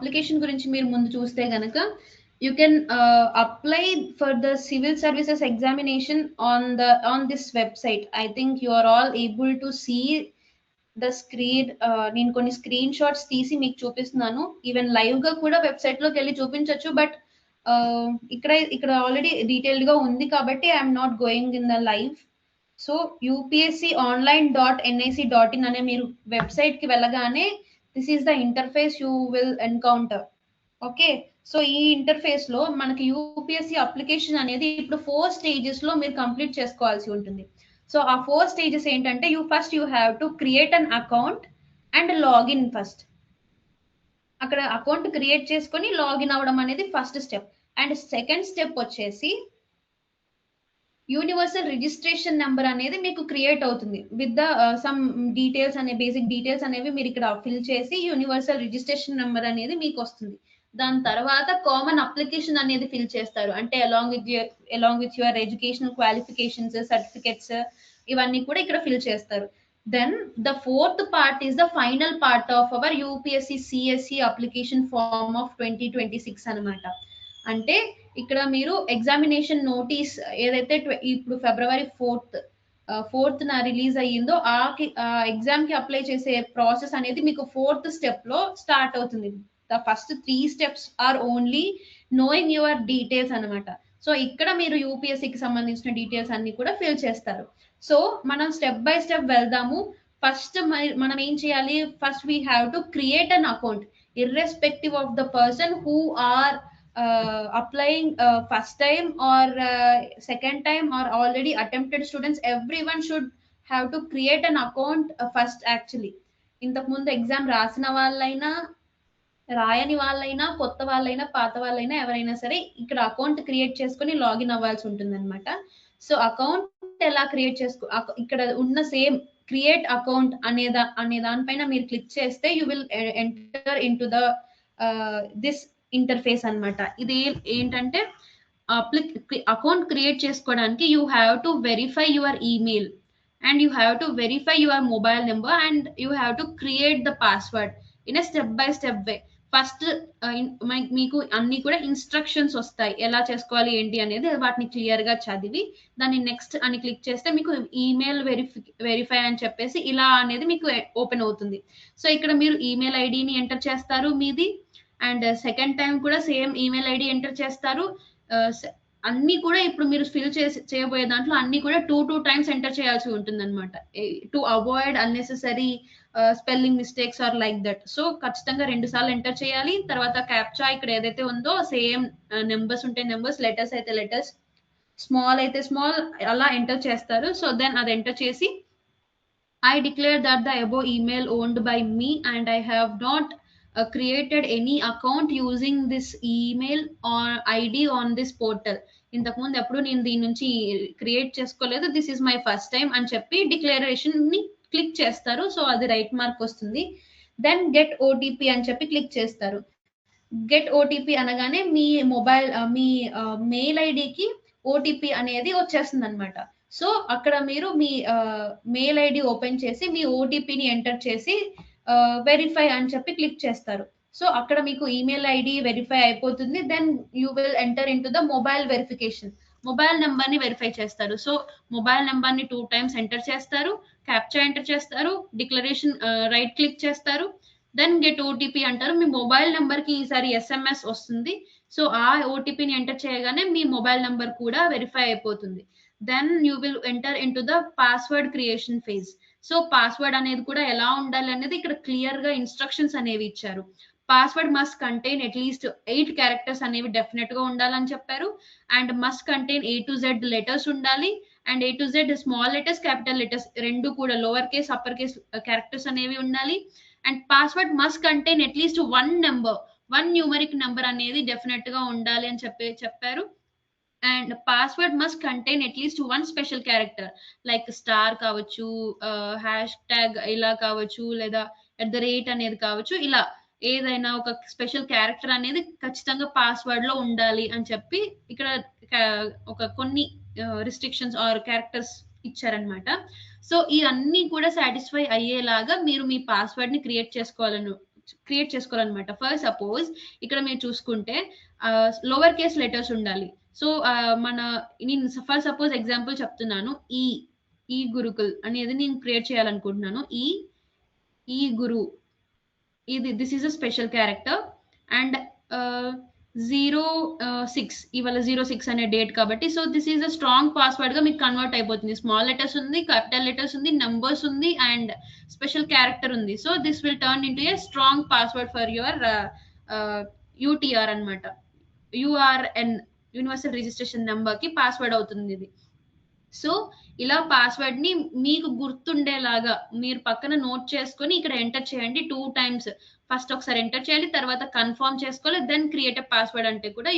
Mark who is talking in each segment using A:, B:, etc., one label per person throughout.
A: Application గురించి మీరు ముందు చూస్తే గనక you can apply for the civil services examination on this website. I think you are all able to see the screen. నేను కొన్ని screen shots తీసి మీకు చూపిస్తున్నాను. ఈవెన్ లైవ్ గా కూడా వెబ్సైట్ లోకి వెళ్ళి చూపించవచ్చు. బట్ ఇక్కడ ఆల్రెడీ డీటెయిల్డ్ గా ఉంది కాబట్టి I'm not going in the live. So upsc.online.nic.in అనే మీరు వెబ్సైట్ కి వెళ్ళగానే this is the interface you will encounter. Okay, so ఈ ఇంటర్ఫేస్ లో మనకి యూపీఎస్సీ అప్లికేషన్ అనేది ఇప్పుడు 4 స్టేజెస్ లో మీరు కంప్లీట్ చేసుకోవాల్సి ఉంటుంది. సో ఆ 4 స్టేజెస్ ఏంటంటే you have to create an account and login first. అక్కడ అకౌంట్ క్రియేట్ చేసుకొని లాగిన్ అవ్వడం అనేది first step. And second step వచ్చేసి యూనివర్సల్ రిజిస్ట్రేషన్ నెంబర్ అనేది మీకు క్రియేట్ అవుతుంది విత్ ద సమ్ డీటెయిల్స్ అనే బేసిక్ డీటెయిల్స్ అనేవి మీరు ఇక్కడ ఫిల్ చేసి యూనివర్సల్ రిజిస్ట్రేషన్ నెంబర్ అనేది మీకు వస్తుంది. దాని తర్వాత కామన్ అప్లికేషన్ అనేది ఫిల్ చేస్తారు. అంటే along with your educational qualifications, certificates ఇవన్నీ కూడా ఇక్కడ ఫిల్ చేస్తారు. Then the fourth part is the final part of our UPSC CSC application form of 2026 అనమాట. అంటే ఇక్కడ మీరు ఎగ్జామినేషన్ నోటీస్ ఏదైతే ఇప్పుడు February 4th రిలీజ్ అయ్యిందో ఆ ఎగ్జామ్ కి అప్లై చేసే ప్రాసెస్ అనేది మీకు 4th స్టెప్ లో స్టార్ట్ అవుతుంది. The first 3 steps are only knowing your details అనమాట. సో ఇక్కడ మీరు యూపీఎస్సీకి సంబంధించిన డీటెయిల్స్ అన్ని కూడా ఫిల్ చేస్తారు. సో మనం స్టెప్ బై స్టెప్ వెళ్దాము. ఫస్ట్ మనం ఏం చేయాలి? First we have to create an account irrespective of the person who are applying first time or second time or already attempted students. Everyone should have to create an account first. Actually ఇంతకు ముందు exam రాసిన వాళ్ళైనా రాయని వాళ్ళైనా కొత్త వాళ్ళైనా పాత వాళ్ళైనా ఎవరైనా సరే ఇక్కడ అకౌంట్ క్రియేట్ చేసుకొని లాగిన్ అవ్వాల్సి ఉంటుంది అనమాట. సో అకౌంట్ ఎలా క్రియేట్ ఇక్కడ ఉన్న సేమ్ క్రియేట్ అకౌంట్ అనే దానిపైన మీరు క్లిక్ చేస్తే you will enter into the this interface అనమాట. ఇది ఏంటంటే అకౌంట్ క్రియేట్ చేసుకోవడానికి you have to verify your email and you have to verify your mobile number and you have to create the password in a step by step way. First మీకు అన్ని కూడా instructions వస్తాయి ఎలా చేసుకోవాలి ఏంటి అనేది. వాటిని క్లియర్ గా చదివి దాన్ని నెక్స్ట్ అని క్లిక్ చేస్తే మీకు ఈమెయిల్ వెరిఫై అని చెప్పేసి ఇలా అనేది మీకు ఓపెన్ అవుతుంది. సో ఇక్కడ మీరు ఈమెయిల్ ఐడిని ఎంటర్ చేస్తారు మీది, అండ్ సెకండ్ టైం కూడా సేమ్ ఈమెయిల్ ఐడి ఎంటర్ చేస్తారు. అన్ని కూడా ఇప్పుడు మీరు ఫిల్ చేయబోయే దాంట్లో అన్ని కూడా 2 times ఎంటర్ చేయాల్సి ఉంటుంది అనమాట to avoid unnecessary spelling mistakes or like that. So ఖచ్చితంగా 2 సార్లు ఎంటర్ చేయాలి. తర్వాత క్యాప్చా ఇక్కడ ఏదైతే ఉందో సేమ్ నెంబర్స్ ఉంటే నెంబర్స్, లెటర్స్ అయితే లెటర్స్, స్మాల్ అయితే స్మాల్ అలా ఎంటర్ చేస్తారు. సో దెన్ అది ఎంటర్ చేసి I declare that the above email owned by me and I have not created any account using this email or ID on this portal. ఇంతకు ముందు ఎప్పుడు నేను దీని నుంచి క్రియేట్ చేసుకోలేదు, this is my first time అని చెప్పి డిక్లరేషన్ ని క్లిక్ చేస్తారు. సో అది రైట్ మార్క్ వస్తుంది. దెన్ గెట్ ఓటీపీ అని చెప్పి క్లిక్ చేస్తారు. గెట్ ఓటీపీ అనగానే మీ మెయిల్ ఐడికి ఓటీపీ అనేది వచ్చేస్తుంది అనమాట. సో అక్కడ మీరు మీ మెయిల్ ఐడి ఓపెన్ చేసి మీ ఓటీపీని ఎంటర్ చేసి వెరిఫై అని చెప్పి క్లిక్ చేస్తారు. సో అక్కడ మీకు ఈమెయిల్ ఐడి వెరిఫై అయిపోతుంది. Then you will enter into the mobile verification. Mobile number ని వెరిఫై చేస్తారు. సో మొబైల్ నెంబర్ ని 2 times ఎంటర్ చేస్తారు, క్యాప్చా ఎంటర్ చేస్తారు, డిక్లరేషన్ రైట్ క్లిక్ చేస్తారు, దెన్ గెట్ ఓటీపీ అంటారు. మీ మొబైల్ నెంబర్ కి ఈసారి ఎస్ఎంఎస్ వస్తుంది. సో ఆ ఓటీపీని ఎంటర్ చేయగానే మీ మొబైల్ నెంబర్ కూడా వెరిఫై అయిపోతుంది. Then you will enter into the password creation phase. So password అనేది కూడా ఎలా ఉండాలి అనేది ఇక్కడ క్లియర్ గా ఇన్స్ట్రక్షన్స్ అనేవి ఇచ్చారు. Password must contain at least 8 characters అనేవి డెఫినెట్ గా ఉండాలని చెప్పారు. And must contain A to Z letters ఉండాలి. And A to Z small letters, capital letters రెండు కూడా lower case upper case characters అనేవి ఉండాలి. And password must contain at least 1 numeric number అనేది డెఫినెట్ గా ఉండాలి అని చెప్పారు. And password must contain at least 1 special character like star కావచ్చు, హ్యాష్ ట్యాగ్ ఇలా కావచ్చు, లేదా @ అనేది కావచ్చు. ఇలా ఏదైనా ఒక స్పెషల్ క్యారెక్టర్ అనేది ఖచ్చితంగా పాస్వర్డ్ లో ఉండాలి అని చెప్పి ఇక్కడ ఒక కొన్ని రిస్ట్రిక్షన్స్ ఆర్ క్యారెక్టర్స్ ఇచ్చారనమాట. సో ఈ అన్ని కూడా సాటిస్ఫై అయ్యేలాగా మీరు మీ పాస్వర్డ్ ని క్రియేట్ క్రియేట్ చేసుకోవాలన్నమాట. ఫర్ సపోజ్ ఇక్కడ మీరు చూసుకుంటే లోవర్ కేస్ లెటర్స్ ఉండాలి. సో నేను ఫర్ సపోజ్ ఎగ్జాంపుల్ చెప్తున్నాను. ఈ గురుకుల్ అనేది నేను క్రియేట్ చేయాలనుకుంటున్నాను. ఈ Guru, this is a special character and 06 ఇవాళ 06 అనే డేట్ కాబట్టి so this is a strong password గా మీకు కన్వర్ట్ అయిపోతుంది. స్మాల్ లెటర్స్ ఉంది, క్యాపిటల్ లెటర్స్ ఉంది, నంబర్స్ ఉంది అండ్ స్పెషల్ క్యారెక్టర్ ఉంది. So this will turn into a strong password for your UTR అనమాట. యూఆర్ఎన్, యూనివర్సల్ రిజిస్ట్రేషన్ నెంబర్ కి పాస్వర్డ్ అవుతుంది ఇది. సో ఇలా పాస్వర్డ్ ని మీకు గుర్తుండేలాగా మీరు పక్కన నోట్ చేసుకొని ఇక్కడ ఎంటర్ చేయండి 2 times. ఫస్ట్ ఒకసారి ఎంటర్ చేయాలి, తర్వాత కన్ఫర్మ్ చేసుకోవాలి, దెన్ క్రియేట్ ఎ పాస్వర్డ్ అంటే కూడా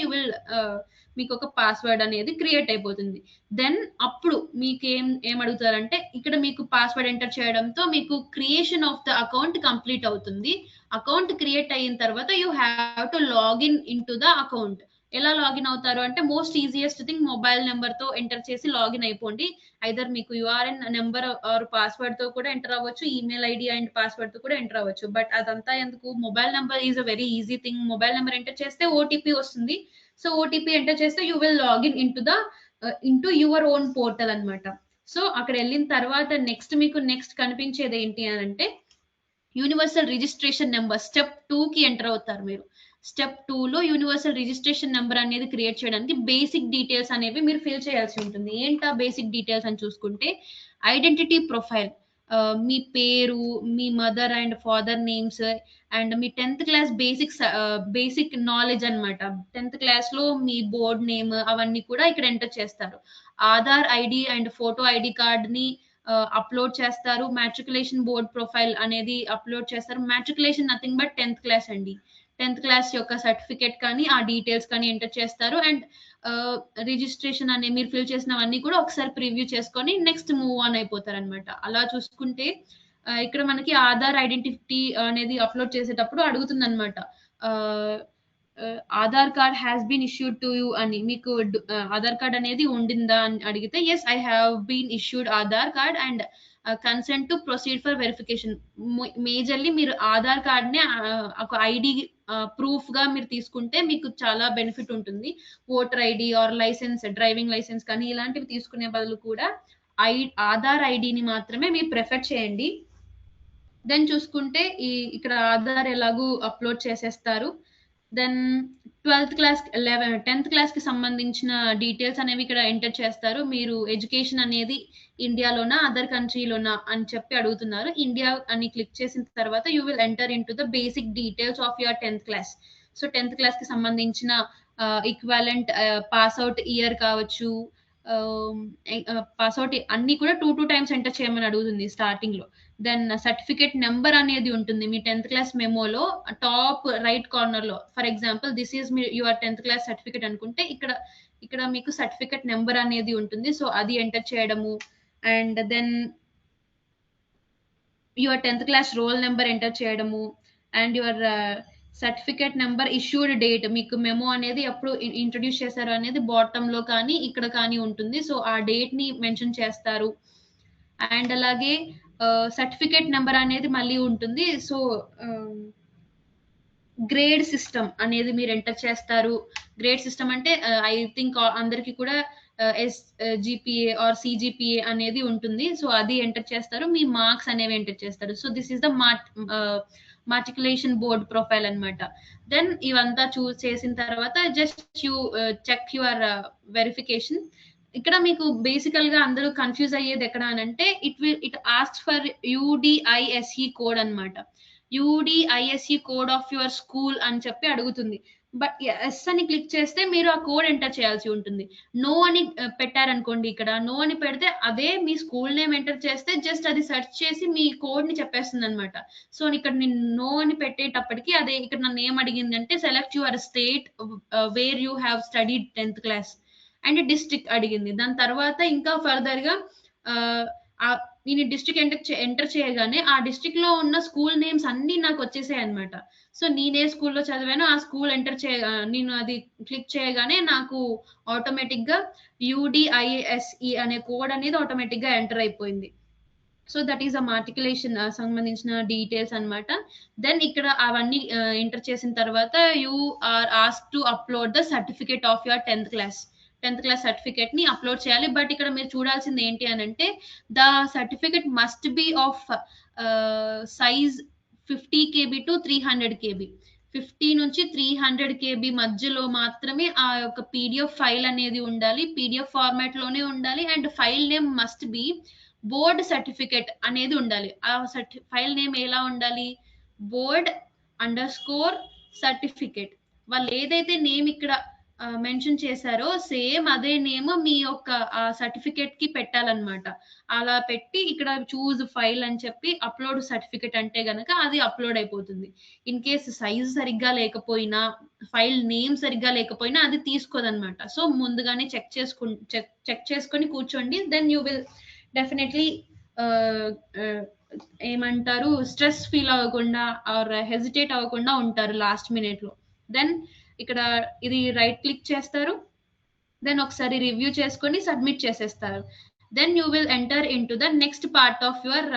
A: మీకు ఒక పాస్వర్డ్ అనేది క్రియేట్ అయిపోతుంది. దెన్ అప్పుడు మీకు ఏం అడుగుతారంటే ఇక్కడ మీకు పాస్వర్డ్ ఎంటర్ చేయడంతో మీకు creation of the account complete అవుతుంది. అకౌంట్ క్రియేట్ అయిన తర్వాత you have to login in to the account. ఎలా లాగిన్ అవుతారు అంటే most easiest thing mobile number తో ఎంటర్ చేసి లాగిన్ అయిపోండి. ఐదర్ మీకు యూఆర్ఎన్ నెంబర్ ఆర్ పాస్వర్డ్ తో కూడా ఎంటర్ అవ్వచ్చు, ఈమెయిల్ ఐడి అండ్ పాస్వర్డ్ తో కూడా ఎంటర్ అవ్వచ్చు. బట్ అదంతా ఎందుకు, mobile number is a very easy thing. Mobile number enter చేస్తే ఓటీపీ వస్తుంది. సో ఓటీపీ ఎంటర్ చేస్తే you will login into your own portal అన్నమాట. సో అక్కడ వెళ్ళిన తర్వాత నెక్స్ట్ కనిపించేది ఏంటి అని అంటే యూనివర్సల్ రిజిస్ట్రేషన్ నెంబర్ స్టెప్ 2 కి ఎంటర్ అవుతారు మీరు. స్టెప్ 2 లో యూనివర్సల్ రిజిస్ట్రేషన్ నెంబర్ అనేది క్రియేట్ చేయడానికి బేసిక్ డీటెయిల్స్ అనేవి మీరు ఫిల్ చేయాల్సి ఉంటుంది. ఏంటా బేసిక్ డీటెయిల్స్ అని చూసుకుంటే ఐడెంటిటీ ప్రొఫైల్, మీ పేరు, మీ mother and father names and మీ 10th క్లాస్ బేసిక్ నాలెడ్జ్ అన్నమాట. 10th క్లాస్ లో మీ బోర్డ్ నేమ్ అవన్నీ కూడా ఇక్కడ ఎంటర్ చేస్తారు. Aadhaar ID and photo ID card ని అప్లోడ్ చేస్తారు. మ్యాట్రికులేషన్ బోర్డ్ ప్రొఫైల్ అనేది అప్లోడ్ చేస్తారు. Matriculation nothing but 10th class అండి. 10th క్లాస్ యొక్క సర్టిఫికేట్ కానీ ఆ డీటెయిల్స్ కానీ ఎంటర్ చేస్తారు. అండ్ రిజిస్ట్రేషన్ అనే మీరు ఫిల్ చేసినవన్నీ కూడా ఒకసారి ప్రివ్యూ చేసుకొని నెక్స్ట్ మూవ్ ఆన్ అయిపోతారు అనమాట. అలా చూసుకుంటే ఇక్కడ మనకి ఆధార్ ఐడెంటిటీ అనేది అప్లోడ్ చేసేటప్పుడు అడుగుతుంది అనమాట. Aadhaar card has been issued to you అని. మీకు ఆధార్ కార్డ్ అనేది ఉండిందా అని అడిగితే yes I have been issued Aadhaar card and consent to proceed for verification. Majorly మీరు ఆధార్ కార్డ్ ని ఒక ఐడి ప్రూఫ్ గా మీరు తీసుకుంటే మీకు చాలా బెనిఫిట్ ఉంటుంది. Voter ID or licence, driving licence కానీ ఇలాంటివి తీసుకునే బదులు కూడా ఆధార్ ఐడిని మాత్రమే మీరు ప్రిఫర్ చేయండి. దెన్ చూసుకుంటే ఇక్కడ ఆధార్ ఎలాగూ అప్లోడ్ చేసేస్తారు. Then 12th class 10th class కి సంబంధించిన డీటెయిల్స్ అనేవి ఇక్కడ ఎంటర్ చేస్తారు. మీరు ఎడ్యుకేషన్ అనేది ఇండియాలోనా అదర్ కంట్రీలోనా అని చెప్పి అడుగుతున్నారు. ఇండియా అని క్లిక్ చేసిన తర్వాత you will enter into the basic details of your 10th class. So 10th class కి సంబంధించిన ఈక్వాలెంట్ పాస్ అవుట్ ఇయర్ కావచ్చు, పాస్ అవుట్ అన్ని కూడా 2 times ఎంటర్ చేయమని అడుగుతుంది స్టార్టింగ్ లో. దెన్ సర్టిఫికేట్ నెంబర్ అనేది ఉంటుంది మీ 10th క్లాస్ మెమోలో టాప్ రైట్ కార్నర్ లో. For example this is your 10th class certificate అనుకుంటే ఇక్కడ మీకు సర్టిఫికేట్ నెంబర్ అనేది ఉంటుంది. సో అది ఎంటర్ చేయడము. And then your 10th class roll number enter చేయడము and your certificate number issued date, మీకు మెమో అనేది ఎప్పుడు ఇంట్రడ్యూస్ చేశారు అనేది బాటమ్ లో కానీ ఇక్కడ కానీ ఉంటుంది. సో ఆ డేట్ ని మెన్షన్ చేస్తారు. అండ్ అలాగే సర్టిఫికేట్ నెంబర్ అనేది మళ్ళీ ఉంటుంది. సో గ్రేడ్ సిస్టమ్ అనేది మీరు ఎంటర్ చేస్తారు. గ్రేడ్ సిస్టమ్ అంటే ఐ థింక్ అందరికి కూడా SGPA ఆర్ CGPA అనేది ఉంటుంది. సో అది ఎంటర్ చేస్తారు. మీ మార్క్స్ అనేవి ఎంటర్ చేస్తారు. So this is the matriculation board profile అన్నమాట. దెన్ ఇవంతా చేసిన తర్వాత just you check your verification. ఇక్కడ మీకు బేసికల్ గా అందరూ కన్ఫ్యూజ్ అయ్యేది ఎక్కడ అని అంటే it asks for UDISE code అన్నమాట. UDISE code of your school అని చెప్పి అడుగుతుంది. బట్ ఎస్ అని క్లిక్ చేస్తే మీరు ఆ కోడ్ ఎంటర్ చేయాల్సి ఉంటుంది. నో అని పెట్టారనుకోండి, ఇక్కడ నో అని పెడితే అదే మీ స్కూల్ నేమ్ ఎంటర్ చేస్తే జస్ట్ అది సెర్చ్ చేసి మీ కోడ్ ని చెప్పేస్తుంది అనమాట. సో ఇక్కడ నేను నో అని పెట్టేటప్పటికి అదే ఇక్కడ నన్ను ఏం అడిగింది అంటే select your state where you have studied 10th class and district అడిగింది. దాని తర్వాత ఇంకా ఫర్దర్ గా నేను డిస్ట్రిక్ట్ ఎంటర్ చేయగానే ఆ డిస్ట్రిక్ట్ లో ఉన్న స్కూల్ నేమ్స్ అన్ని నాకు వచ్చేసాయి అనమాట. సో నేనే స్కూల్లో చదివాను ఆ స్కూల్ నేను అది క్లిక్ చేయగానే నాకు ఆటోమేటిక్ గా UDISE అనే కోడ్ అనేది ఆటోమేటిక్ గా ఎంటర్ అయిపోయింది. సో దట్ ఈస్ మాట్రికులేషన్ సంబంధించిన డీటెయిల్స్ అన్నమాట. దెన్ ఇక్కడ అవన్నీ ఎంటర్ చేసిన తర్వాత you are ask to upload the certificate of your 10th class certificate ని అప్లోడ్ చేయాలి. బట్ ఇక్కడ మీరు చూడాల్సింది ఏంటి అని అంటే the certificate must be of size 50 KB to 300 KB. 50 నుంచి 300 KB మధ్యలో మాత్రమే ఆ యొక్క పీడిఎఫ్ ఫైల్ అనేది ఉండాలి. పీడిఎఫ్ ఫార్మాట్ లోనే ఉండాలి. And file name must B board certificate అనేది ఉండాలి. ఆ ఫైల్ నేమ్ ఎలా ఉండాలి? Board underscore certificate. వాళ్ళు ఏదైతే నేమ్ ఇక్కడ మెన్షన్ చేశారో సేమ్ అదే నేమ్ మీ యొక్క సర్టిఫికేట్ కి పెట్టాలన్నమాట. అలా పెట్టి ఇక్కడ చూజ్ ఫైల్ అని చెప్పి అప్లోడ్ సర్టిఫికేట్ అంటే గనక అది అప్లోడ్ అయిపోతుంది. ఇన్ కేస్ సైజ్ సరిగ్గా లేకపోయినా, ఫైల్ నేమ్ సరిగ్గా లేకపోయినా అది తీసుకోదన్నమాట. సో ముందుగానే చెక్ చేసుకొని కూర్చోండి. దెన్ యూ విల్ డెఫినెట్లీ ఏమంటారు స్ట్రెస్ ఫీల్ అవ్వకుండా ఆర్ హెజిటేట్ అవ్వకుండా ఉంటారు లాస్ట్ మినిట్ లో. దెన్ ఇక్కడ ఇది రైట్ క్లిక్ చేస్తారు. దెన్ ఒకసారి రివ్యూ చేసుకొని సబ్మిట్ చేసేస్తారు. Then you will enter into the next part of your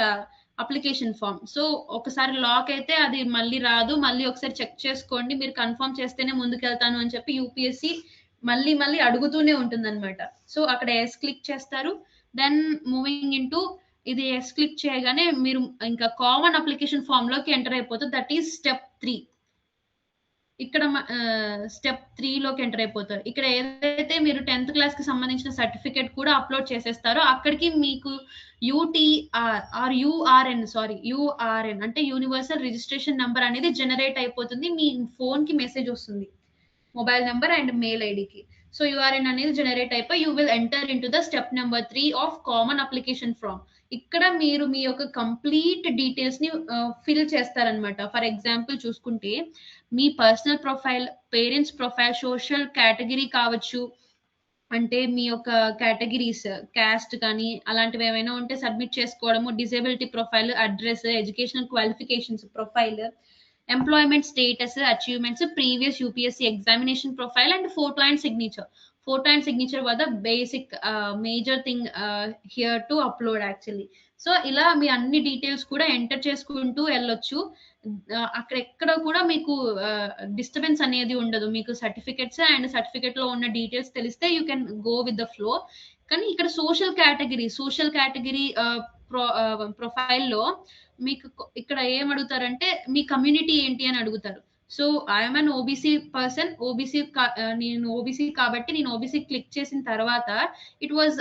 A: application form. So ఒకసారి లాక్ అయితే అది మళ్ళీ రాదు. మళ్ళీ ఒకసారి చెక్ చేసుకోండి. మీరు కన్ఫర్మ్ చేస్తేనే ముందుకెళ్తాను అని చెప్పి యూపీఎస్సి మళ్ళీ అడుగుతూనే ఉంటుంది అనమాట. సో అక్కడ ఎస్ క్లిక్ చేస్తారు. దెన్ మూవింగ్ ఇన్ టు ఇది ఎస్ క్లిక్ చేయగానే మీరు ఇంకా కామన్ అప్లికేషన్ ఫామ్ లోకి ఎంటర్ అయిపోతుంది. That is step 3. ఇక్కడ స్టెప్ 3 లోకి ఎంటర్ అయిపోతారు. ఇక్కడ ఏదైతే మీరు 10th క్లాస్ కి సంబంధించిన సర్టిఫికేట్ కూడా అప్లోడ్ చేసేస్తారో అక్కడికి మీకు యూఆర్ఎన్ అంటే యూనివర్సల్ రిజిస్ట్రేషన్ నెంబర్ అనేది జనరేట్ అయిపోతుంది. మీ ఫోన్ కి మెసేజ్ వస్తుంది, మొబైల్ నెంబర్ అండ్ మెయిల్ ఐడికి. సో యూఆర్ఎన్ అనేది జనరేట్ అయిపోయి you will enter into the step number 3 of common application form. ఇక్కడ మీరు మీ యొక్క కంప్లీట్ డీటెయిల్స్ ని ఫిల్ చేస్తారనమాట. ఫర్ ఎగ్జాంపుల్ చూసుకుంటే మీ personal profile, parents profile, social category కావచ్చు, అంటే మీ యొక్క కేటగిరీస్ క్యాస్ట్ కానీ అలాంటివి ఏమైనా ఉంటే సబ్మిట్ చేసుకోవడము, disability profile, address, educational qualifications profile, employment status, achievements, previous UPSC examination profile and photo and signature. Photo and signature were the basic major thing here to upload actually. So ఇలా మీ అన్ని details కూడా enter చేసుకుంటూ వెళ్ళొచ్చు. అక్కడ ఎక్కడ కూడా మీకు disturbance అనేది ఉండదు. మీకు సర్టిఫికెట్స్ అండ్ సర్టిఫికెట్ లో ఉన్న డీటెయిల్స్ తెలిస్తే you can go with the flow. కానీ ఇక్కడ సోషల్ కేటగిరీ ప్రొఫైల్లో మీకు ఇక్కడ ఏం అడుగుతారంటే మీ కమ్యూనిటీ ఏంటి అని అడుగుతారు. So I'm an OBC person. నేను ఓబీసీ కాబట్టి నేను ఓబీసీ క్లిక్ చేసిన తర్వాత ఇట్ వాజ్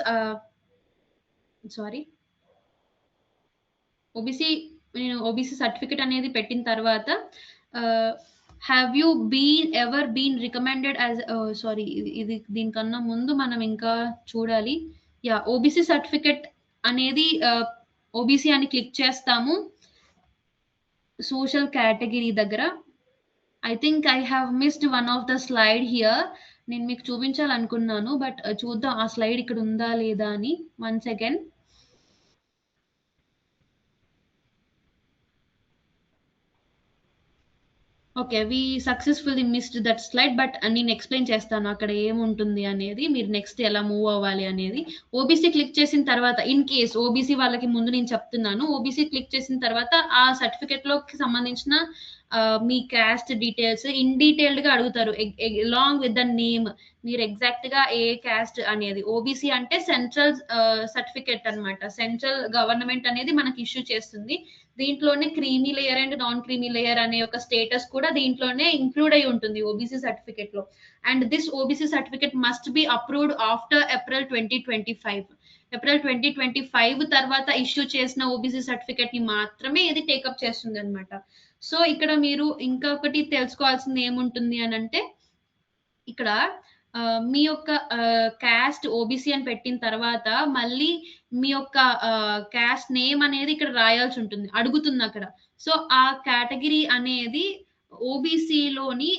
A: నేను ఓబీసీ సర్టిఫికెట్ అనేది పెట్టిన తర్వాత have you ever been recommended as ఇది దీనికన్నా ముందు మనం ఇంకా చూడాలి. ఓబీసీ సర్టిఫికెట్ అనేది ఓబీసీ అని క్లిక్ చేస్తాము. సోషల్ కేటగిరీ దగ్గర I think I have missed one of the slide here. నేను మీకు చూపించాలనుకున్నాను, బట్ చూద్దాం ఆ స్లైడ్ ఇక్కడ ఉందా లేదా అని. One second. Okay, we successfully missed that slide, but నేను ఎక్స్ప్లెయిన్ చేస్తాను అక్కడ ఏముంటుంది అనేది, మీరు నెక్స్ట్ ఎలా మూవ్ అవ్వాలి అనేది. ఓబీసీ క్లిక్ చేసిన తర్వాత, ఇన్ కేస్ ఓబీసీ వాళ్ళకి ముందు నేను చెప్తున్నాను, ఓబీసీ క్లిక్ చేసిన తర్వాత ఆ సర్టిఫికెట్ లోకి సంబంధించిన మీ క్యాస్ట్ డీటెయిల్స్ ఇన్ డీటెయిల్డ్ గా అడుగుతారు, అలాంగ్ విత్ ద నేమ్. మీరు ఎగ్జాక్ట్ గా ఏ క్యాస్ట్ అనేది. ఓబీసీ అంటే సెంట్రల్ సర్టిఫికెట్ అన్నమాట. సెంట్రల్ గవర్నమెంట్ అనేది మనకి ఇష్యూ చేస్తుంది. దీంట్లోనే creamy layer and non creamy layer అనే ఒక స్టేటస్ కూడా దీంట్లోనే ఇంక్లూడ్ అయి ఉంటుంది ఓబీసీ సర్టిఫికెట్ లో. And this OBC certificate must be approved after April 2025. April 2025 తర్వాత ఇష్యూ చేసిన ఓబీసీ సర్టిఫికెట్ ని మాత్రమే ఇది టేకప్ చేస్తుంది అనమాట. సో ఇక్కడ మీరు ఇంకొకటి తెలుసుకోవాల్సింది ఏముంటుంది అని అంటే, ఇక్కడ మీ యొక్క క్యాస్ట్ ఓబీసీ అని పెట్టిన తర్వాత మళ్ళీ మీ యొక్క క్యాస్ట్ నేమ్ అనేది ఇక్కడ రాయాల్సి ఉంటుంది, అడుగుతుంది అక్కడ. సో ఆ కేటగిరీ అనేది ఓబీసీలోని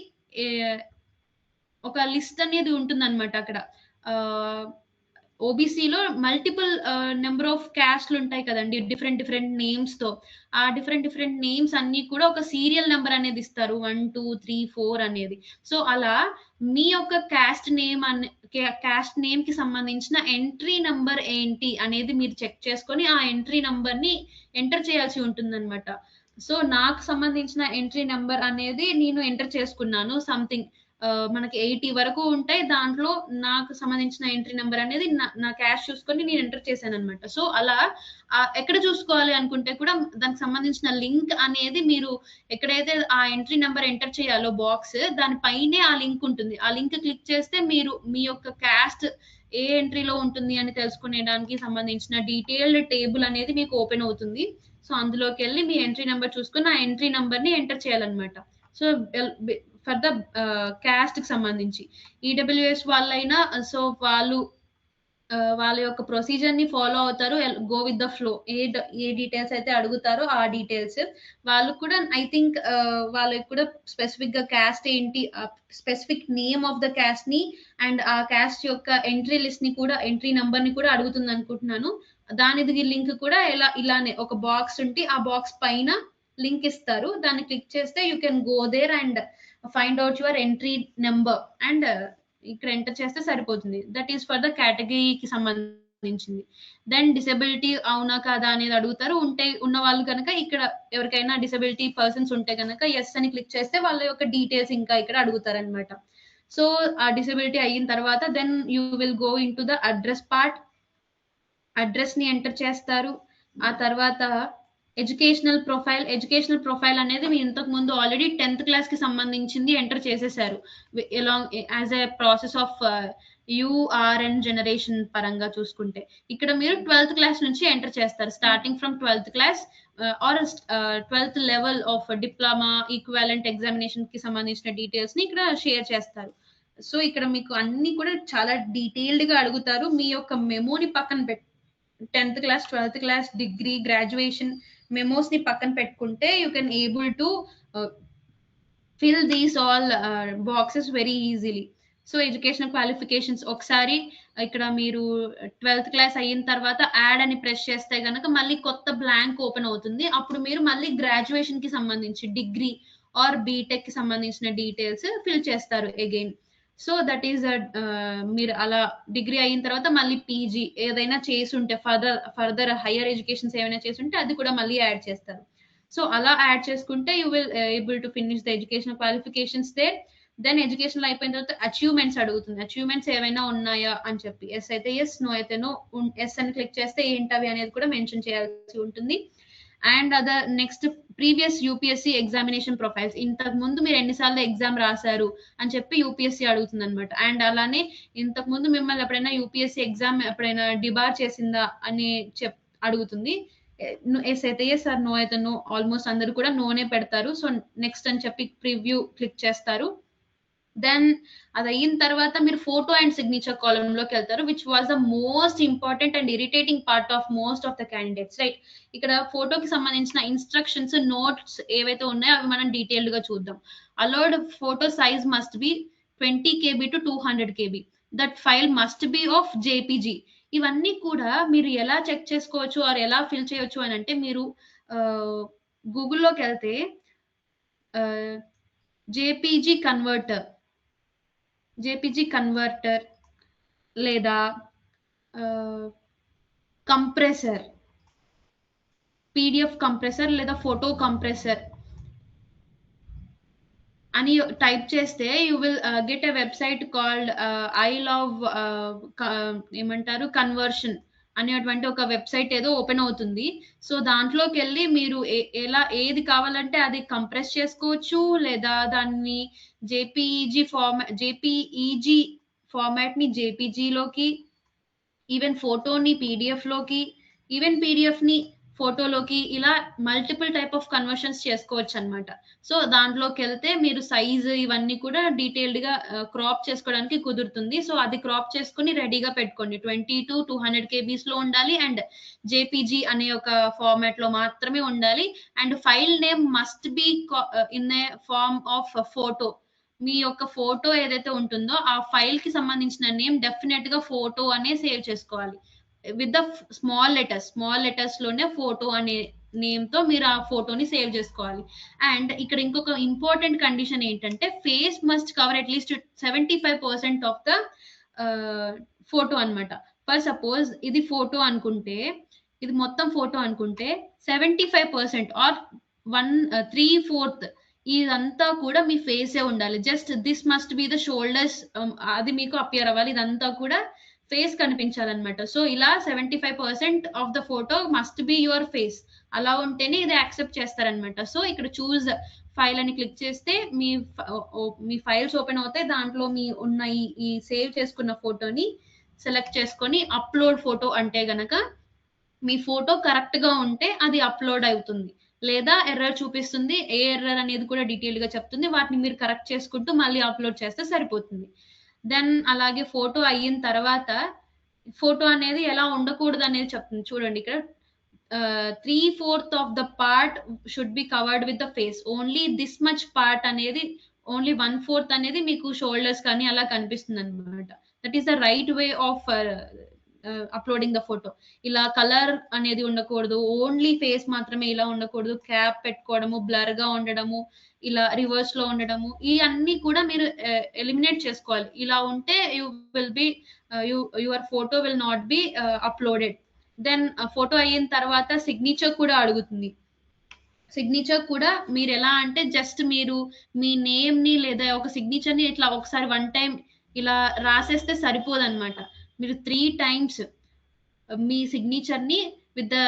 A: ఒక లిస్ట్ అనేది ఉంటుంది అనమాట. అక్కడ ఓబీసీలో మల్టిపుల్ నెంబర్ ఆఫ్ క్యాస్ట్లు ఉంటాయి కదండి, డిఫరెంట్ డిఫరెంట్ నేమ్స్ తో. ఆ డిఫరెంట్ డిఫరెంట్ నేమ్స్ అన్ని కూడా ఒక సీరియల్ నెంబర్ అనేది ఇస్తారు, 1 2 3 4 అనేది. సో అలా మీ యొక్క క్యాస్ట్ నేమ్ కి సంబంధించిన ఎంట్రీ నంబర్ ఏంటి అనేది మీరు చెక్ చేసుకొని ఆ ఎంట్రీ నంబర్ ని ఎంటర్ చేయాల్సి ఉంటుందన్నమాట. సో నాకు సంబంధించిన ఎంట్రీ నంబర్ అనేది నేను ఎంటర్ చేసుకున్నాను. సంథింగ్ మనకి 80 వరకు ఉంటాయి. దాంట్లో నాకు సంబంధించిన ఎంట్రీ నంబర్ అనేది నా క్యాష్ చూసుకొని నేను ఎంటర్ చేశానన్నమాట. సో అలా ఎక్కడ చూసుకోవాలి అనుకుంటే కూడా దానికి సంబంధించిన లింక్ అనేది మీరు ఎక్కడైతే ఆ ఎంట్రీ నంబర్ ఎంటర్ చేయాలో బాక్స్, దాని పైనే ఆ లింక్ ఉంటుంది. ఆ లింక్ క్లిక్ చేస్తే మీరు మీ యొక్క క్యాస్ట్ ఏ ఎంట్రీలో ఉంటుంది అని తెలుసుకునేదానికి సంబంధించిన డీటెయిల్డ్ టేబుల్ అనేది మీకు ఓపెన్ అవుతుంది. సో అందులోకెళ్ళి మీ ఎంట్రీ నంబర్ చూసుకొని ఆ ఎంట్రీ నంబర్ ని ఎంటర్ చేయాలన్నమాట. సో ఫర్ ద క్యాస్ట్ కి సంబంధించి ఈడబ్ల్యూఎస్ వాళ్ళైనా సో వాళ్ళ యొక్క ప్రొసీజర్ ని ఫాలో అవుతారు. Go with the flow. A details అయితే అడుగుతారో ఆ డీటెయిల్స్ వాళ్ళు కూడా ఐ థింక్ వాళ్ళకి కూడా స్పెసిఫిక్ గా క్యాస్ట్ ఏంటి, specific name of the cast ని అండ్ ఆ క్యాస్ట్ యొక్క ఎంట్రీ లిస్ట్ ని కూడా, ఎంట్రీ నంబర్ ని కూడా అడుగుతుంది అనుకుంటున్నాను. దానికి లింక్ కూడా ఇలానే ఒక బాక్స్ ఉంటే ఆ బాక్స్ పైన లింక్ ఇస్తారు. దాన్ని క్లిక్ చేస్తే you can go there and find out your entry number and ఇక్కడ ఎంటర్ చేస్తే సరిపోతుంది. దట్ ఈస్ ఫర్ ద కేటగిరీకి సంబంధించింది. దెన్ డిసెబిలిటీ అవునా కాదా అనేది అడుగుతారు. ఉన్న వాళ్ళు కనుక ఇక్కడ ఎవరికైనా డిసెబిలిటీ పర్సన్స్ ఉంటే కనుక ఎస్ అని క్లిక్ చేస్తే వాళ్ళ యొక్క డీటెయిల్స్ ఇంకా ఇక్కడ అడుగుతారనమాట. సో ఆ డిసెబిలిటీ అయిన తర్వాత then you will go into the address part. Address ని ఎంటర్ చేస్తారు. ఆ తర్వాత ఎడ్యుకేషనల్ ప్రొఫైల్ అనేది మీ ఇంతకు ముందు ఆల్రెడీ 10th క్లాస్ కి సంబంధించింది ఎంటర్ చేసేసారు. Along as a process of URN generation పరంగా చూసుకుంటే ఇక్కడ మీరు 12th క్లాస్ నుంచి ఎంటర్ చేస్తారు. Starting from 12th class or 12th level of diploma equivalent examination కి సంబంధించిన డీటెయిల్స్ ని ఇక్కడ షేర్ చేస్తారు. సో ఇక్కడ మీకు అన్ని కూడా చాలా డీటెయిల్డ్ గా అడుగుతారు. మీ యొక్క మెమోని పక్కన పెట్టి 10th class, 12th class, degree, graduation memos ని పక్కన పెట్టుకుంటే you can able to fill these all boxes very easily. So educational qualifications ఒకసారి ఇక్కడ మీరు 12th క్లాస్ అయిన తర్వాత యాడ్ అని ప్రెస్ చేస్తే గనక మళ్ళీ కొత్త బ్లాంక్ ఓపెన్ అవుతుంది. అప్పుడు మీరు మళ్ళీ గ్రాడ్యుయేషన్ కి సంబంధించి డిగ్రీ ఆర్ బీటెక్ కి సంబంధించిన డీటెయిల్స్ ఫిల్ చేస్తారు అగైన్. సో దట్ ఈస్ మీరు అలా డిగ్రీ అయిన తర్వాత మళ్ళీ పీజీ ఏదైనా చేసుంటే ఫర్దర్ హైయర్ ఎడ్యుకేషన్స్ ఏమైనా చేసుంటే అది కూడా మళ్ళీ యాడ్ చేస్తారు. సో అలా యాడ్ చేసుకుంటే you will able to finish the educational qualifications there. Then education అయిపోయిన తర్వాత అచీవ్మెంట్స్ అడుగుతుంది. అచీవ్మెంట్స్ ఏమైనా ఉన్నాయా అని చెప్పి ఎస్ అయితే ఎస్, నో అయితే నో. ఎస్ అని క్లిక్ చేస్తే ఏంటవి అనేది కూడా మెన్షన్ చేయాల్సి ఉంటుంది. And other next previous UPSC examination profiles, ఇంతకు ముందు మీరు ఎన్నిసార్లు ఎగ్జామ్ రాశారు అని చెప్పి యూపీఎస్సీ అడుగుతుంది అనమాట. అండ్ అలానే ఇంతకు ముందు మిమ్మల్ని ఎప్పుడైనా యూపీఎస్సీ ఎగ్జామ్ ఎప్పుడైనా డిబార్ చేసిందా అని అడుగుతుంది. ఎస్ అయితే ఎస్ ఆర్ నో అయితే నో. ఆల్మోస్ట్ అందరు కూడా నోనే పెడతారు. సో నెక్స్ట్ అని చెప్పి ప్రివ్యూ క్లిక్ చేస్తారు. దెన్ అది అయిన తర్వాత మీరు ఫోటో అండ్ సిగ్నేచర్ కాలమ్ లోకి వెళ్తారు, which was the most important and irritating part of most of the candidates, right? ఇక్కడ ఫోటోకి సంబంధించిన ఇన్స్ట్రక్షన్స్, నోట్స్ ఏవైతే ఉన్నాయో అవి మనం డీటెయిల్డ్ గా చూద్దాం. Allowed photo size must be 20 KB to 200 KB. That file must be of JPG. ఇవన్నీ కూడా మీరు ఎలా చెక్ చేసుకోవచ్చు ఆర్ ఎలా ఫిల్ చేయొచ్చు అని అంటే, మీరు గూగుల్లోకి వెళ్తే జేపీజీ కన్వర్టర్ లేదా కంప్రెసర్, పీడిఎఫ్ కంప్రెసర్ లేదా ఫోటో కంప్రెసర్ అని టైప్ చేస్తే you will get a website called I love ఏమంటారు కన్వర్షన్ అనేటువంటి ఒక వెబ్సైట్ ఏదో ఓపెన్ అవుతుంది. సో దాంట్లోకి వెళ్ళి మీరు ఏది కావాలంటే అది కంప్రెస్ చేసుకోవచ్చు, లేదా దాన్ని జేపీఈజీ ఫార్మాట్ ని జేపీజీలోకి, ఈవెన్ ఫోటోని పీడిఎఫ్ లోకి, ఈవెన్ పీడిఎఫ్ ని ఫోటోలోకి, ఇలా మల్టిపుల్ టైప్ ఆఫ్ కన్వర్షన్స్ చేసుకోవచ్చు అనమాట. సో దాంట్లోకి వెళ్తే మీరు సైజ్ ఇవన్నీ కూడా డీటెయిల్డ్ గా క్రాప్ చేసుకోవడానికి కుదురుతుంది. సో అది క్రాప్ చేసుకుని రెడీగా పెట్టుకోండి. 20 to 200 KBs లో ఉండాలి అండ్ జేపీజీ అనే ఒక ఫార్మాట్ లో మాత్రమే ఉండాలి. And file name must be in a form of photo. మీ యొక్క ఫోటో ఏదైతే ఉంటుందో ఆ ఫైల్ కి సంబంధించిన నేమ్ డెఫినెట్ గా ఫోటో అనే సేవ్ చేసుకోవాలి. విత్ ద స్మాల్ లెటర్స్ లోనే ఫోటో అనే నేమ్ తో మీరు ఆ ఫోటోని సేవ్ చేసుకోవాలి. అండ్ ఇక్కడ ఇంకొక ఇంపార్టెంట్ కండిషన్ ఏంటంటే face must cover at least 75% of the photo అన్నమాట. ఫర్ సపోజ్ ఇది ఫోటో అనుకుంటే, ఇది మొత్తం ఫోటో అనుకుంటే 75% ఆర్ 3/4 ఇదంతా కూడా మీ ఫేసే ఉండాలి. Just this must be the shoulders, అది మీకు అపియర్ అవ్వాలి. ఇదంతా కూడా ఫేస్ కనిపించాలన్నమాట. సో ఇలా 75% of the photo must be your face. అలా ఉంటేనే ఇది యాక్సెప్ట్ చేస్తారనమాట. సో ఇక్కడ చూజ్ ఫైల్ అని క్లిక్ చేస్తే మీ ఫైల్స్ ఓపెన్ అవుతాయి. దాంట్లో మీ ఉన్న ఈ సేవ్ చేసుకున్న ఫోటోని సెలెక్ట్ చేసుకొని అప్లోడ్ ఫోటో అంటే గనక మీ ఫోటో కరెక్ట్ గా ఉంటే అది అప్లోడ్ అవుతుంది. లేదా ఎర్రర్ చూపిస్తుంది. ఏ ఎర్రర్ అనేది కూడా డీటెయిల్ గా చెప్తుంది. వాటిని మీరు కరెక్ట్ చేసుకుంటూ మళ్ళీ అప్లోడ్ చేస్తే సరిపోతుంది. దెన్ అలాగే ఫోటో అయిన తర్వాత ఫోటో అనేది ఎలా ఉండకూడదు అనేది చెప్తుంది. చూడండి ఇక్కడ 3/4 of the part should be covered with the face. Only this much part అనేది, ఓన్లీ 1/4 అనేది మీకు షోల్డర్స్ కానీ అలా కనిపిస్తుంది అనమాట. That is the right way of uploading the photo. ఇలా కలర్ అనేది ఉండకూడదు. ఓన్లీ ఫేస్ మాత్రమే ఇలా ఉండకూడదు. క్యాప్ పెట్టుకోవడము, బ్లర్ గా ఉండడము, ఇలా రివర్స్ లో ఉండడము, ఈ అన్ని కూడా మీరు ఎలిమినేట్ చేసుకోవాలి. ఇలా ఉంటే you will be your photo will not be uploaded. Then photo అయిన తర్వాత సిగ్నేచర్ కూడా అడుగుతుంది. సిగ్నేచర్ కూడా మీరు ఎలా అంటే జస్ట్ మీరు మీ నేమ్ ని లేదా ఒక సిగ్నేచర్ ని ఇట్లా ఒకసారి 1 టైం ఇలా రాసేస్తే సరిపోదన్నమాట. మీరు 3 టైమ్స్ మీ సిగ్నేచర్ ని with the